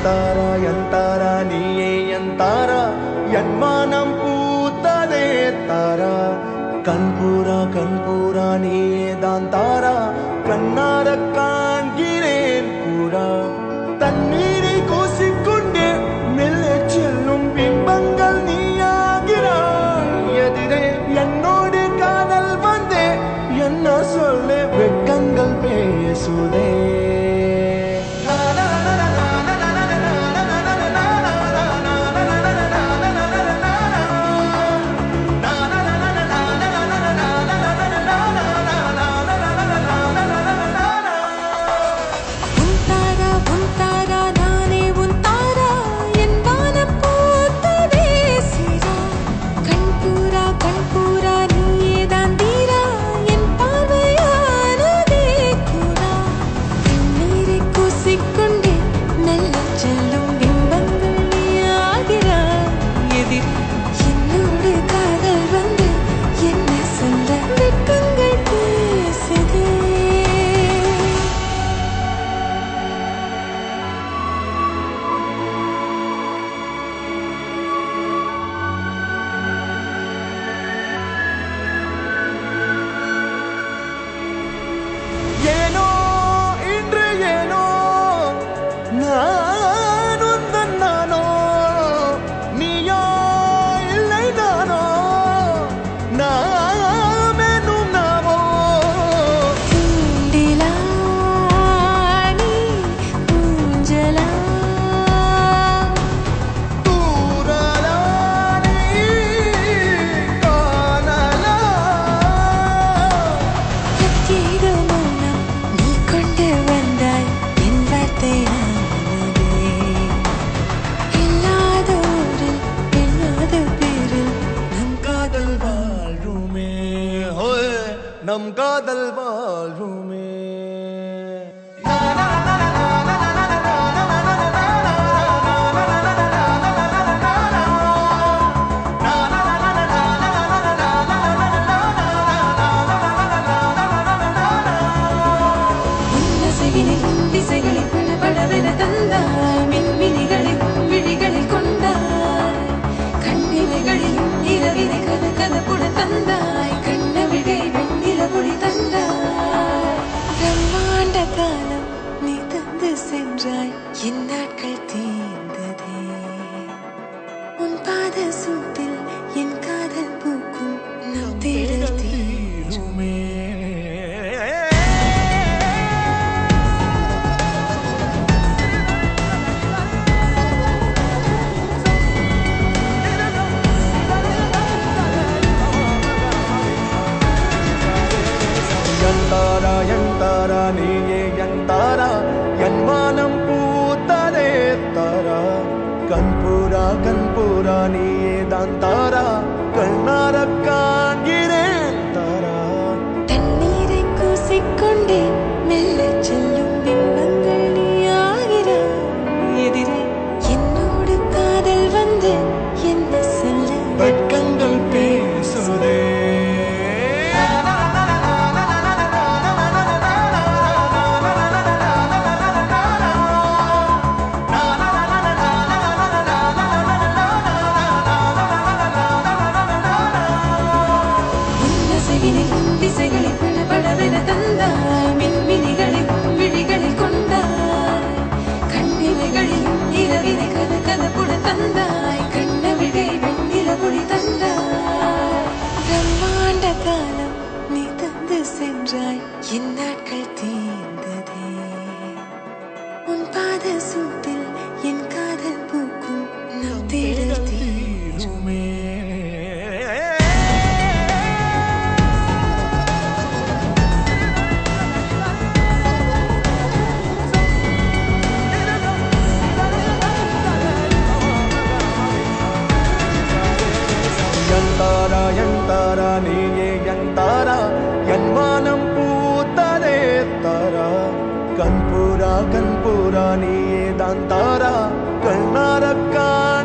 எந்தாரா நீயே எந்தாரா என் மானம் பூத்ததே தாரா கண்பூரா நீயே தான் தாரா கண்ணார காண்கிறேன் பூரா தண்ணீரை கூசிக்கொண்டே மெல்ல செல்லும் பிம்பங்கள் நீயாகிறாய் எதிரே என்னோடு காதல் வந்தே என்ன சொல்ல வெட்கங்கள் பேசுதே நம் காதல் வாழ்வுமே திசைகளில் படபடவென தந்தாய் மின்மினிகளில் விழிகளில் கொண்டாய் கண்ணிமைகளில் இரவினை கதபுட தந்தாய் கண்ணவிழை வெண்ணிலவொளி தந்தாய் பிரம்மாண்ட காலம் நீ தந்து சென்றாய் என் நாட்கள் தீர்ந்ததே உன் பாத சூட்டில் என் காதல் பூக்கும் நம் தேடல் தீருமே எந்தாரா நீயே எந்தாரா என் மானம் பூத்ததே தாரா கண்பூரா நீயே தான் தாரா கண்ணார காண்கிறேன் தாரா தண்ணீரை கூசிக்கொண்டே மெல்ல செல்லும் பிம்பங்கள் நீயாகிறாய் எதிரே என்னோடு காதல் வந்து என்ன சொல்ல வெட்கங்கள் பேசுதே திசைகளில் படபடவென தந்தாய் மின்மினிகளில் விழிகளில் கொண்டாய் கண்ணிமைகளில் இரவினை கதபுட தந்தாய் கண்ணவிழை வெண்ணிலவொளி தந்தாய் பிரம்மாண்ட காலம் நீ தந்து சென்றாய் என் நாட்கள் தீர்ந்ததே உன் பாத சூட்டில் என் காதல் பூக்கும் நம் தேடல் தீருமே எந்தாரா நீயே எந்தாரா என் மானம் பூத்ததே தாரா கண்பூரா நீயே தான் தாரா கண்ணார காண்